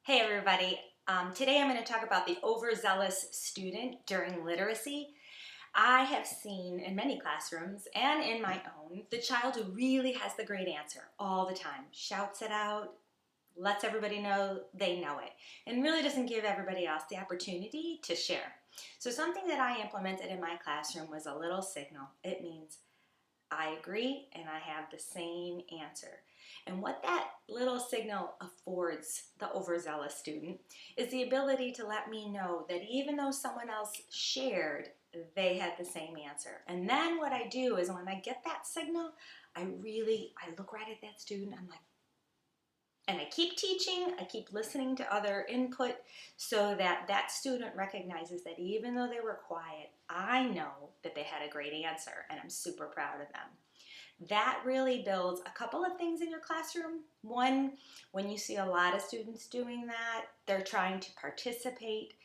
Hey everybody, today I'm going to talk about the overzealous student during literacy. I have seen in many classrooms and in my own the child who really has the great answer all the time, shouts it out, lets everybody know they know it, and really doesn't give everybody else the opportunity to share. So something that I implemented in my classroom was a little signal. It means I agree and I have the same answer. And what that little signal affords the overzealous student is the ability to let me know that even though someone else shared, they had the same answer. And then what I do is when I get that signal, I look right at that student. I'm like, and I keep teaching, I keep listening to other input so that that student recognizes that even though they were quiet, I know that they had a great answer and I'm super proud of them. That really builds a couple of things in your classroom. One, when you see a lot of students doing that, they're trying to participate,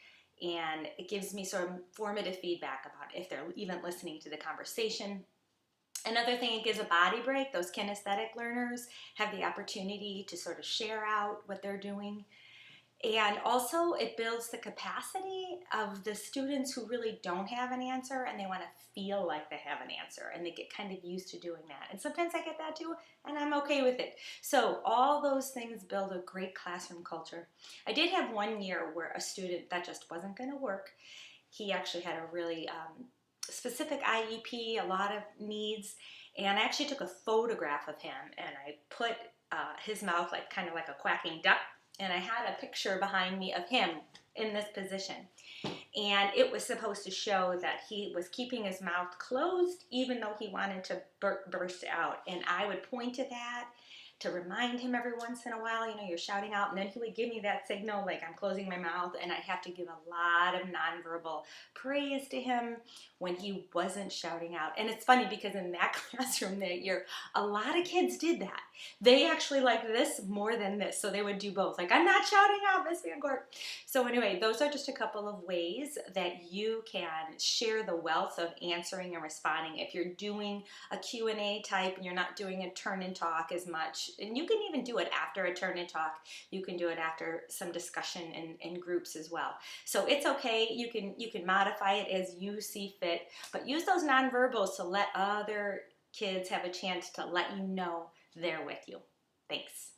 and it gives me sort of formative feedback about if they're even listening to the conversation. Another thing, it gives a body break. Those kinesthetic learners have the opportunity to sort of share out what they're doing. And also it builds the capacity of the students who really don't have an answer and they want to feel like they have an answer, and they get kind of used to doing that. And sometimes I get that too, and I'm okay with it. So all those things build a great classroom culture. I did have one year where a student, that just wasn't going to work. He actually had a really specific IEP, a lot of needs, and I actually took a photograph of him and I put his mouth like kind of like a quacking duck, and I had a picture behind me of him in this position. And it was supposed to show that he was keeping his mouth closed even though he wanted to burst out. And I would point to that to remind him every once in a while, you're shouting out, and then he would give me that signal like I'm closing my mouth, and I have to give a lot of nonverbal praise to him when he wasn't shouting out. And it's funny because in that classroom that year, a lot of kids did that. They actually liked this more than this, so they would do both. Like, I'm not shouting out, Miss Van Gort. So anyway, those are just a couple of ways that you can share the wealth of answering and responding. If you're doing a Q&A type and you're not doing a turn and talk as much, and you can even do it after a turn and talk. You can do it after some discussion in groups as well. So it's okay. You can modify it as you see fit, but use those nonverbals to let other kids have a chance to let you know they're with you. Thanks.